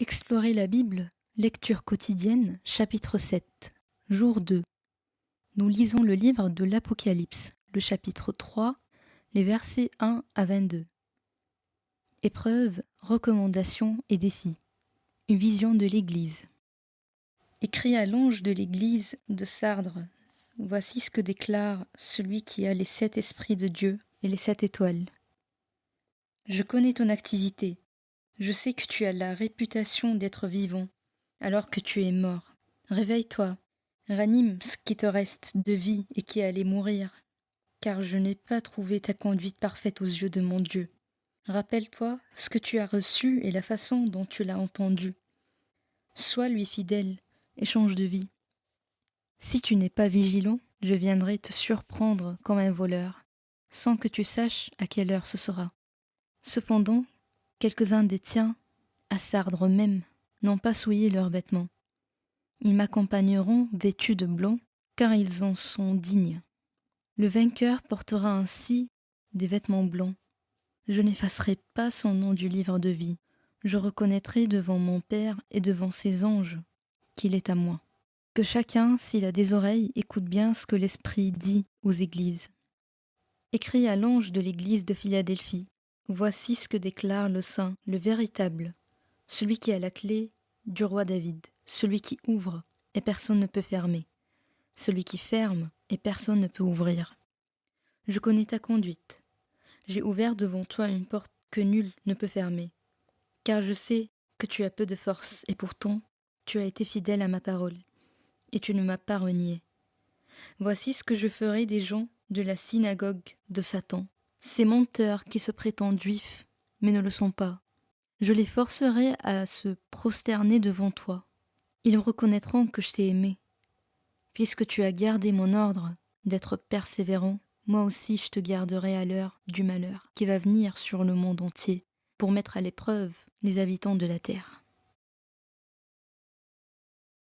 Explorer la Bible, lecture quotidienne, chapitre 7, jour 2. Nous lisons le livre de l'Apocalypse, le chapitre 3, les versets 1 à 22. Épreuves, recommandations et défis. Une vision de l'Église. Écrit à l'ange de l'Église de Sardre, voici ce que déclare celui qui a les 7 esprits de Dieu et les 7 étoiles. Je connais ton activité. Je sais que tu as la réputation d'être vivant, alors que tu es mort. Réveille-toi, ranime ce qui te reste de vie et qui allait mourir, car je n'ai pas trouvé ta conduite parfaite aux yeux de mon Dieu. Rappelle-toi ce que tu as reçu et la façon dont tu l'as entendu. Sois lui fidèle et change de vie. Si tu n'es pas vigilant, je viendrai te surprendre comme un voleur, sans que tu saches à quelle heure ce sera. Cependant, quelques-uns des tiens, à Sardre même, n'ont pas souillé leurs vêtements. Ils m'accompagneront vêtus de blanc, car ils en sont dignes. Le vainqueur portera ainsi des vêtements blancs. Je n'effacerai pas son nom du livre de vie. Je reconnaîtrai devant mon Père et devant ses anges qu'il est à moi. Que chacun, s'il a des oreilles, écoute bien ce que l'Esprit dit aux églises. Écrit à l'ange de l'église de Philadelphie. Voici ce que déclare le Saint, le véritable, celui qui a la clé du roi David, celui qui ouvre et personne ne peut fermer, celui qui ferme et personne ne peut ouvrir. Je connais ta conduite. J'ai ouvert devant toi une porte que nul ne peut fermer, car je sais que tu as peu de force et pourtant tu as été fidèle à ma parole et tu ne m'as pas renié. Voici ce que je ferai des gens de la synagogue de Satan, ces menteurs qui se prétendent juifs, mais ne le sont pas. Je les forcerai à se prosterner devant toi. Ils reconnaîtront que je t'ai aimé. Puisque tu as gardé mon ordre d'être persévérant, moi aussi je te garderai à l'heure du malheur qui va venir sur le monde entier pour mettre à l'épreuve les habitants de la terre.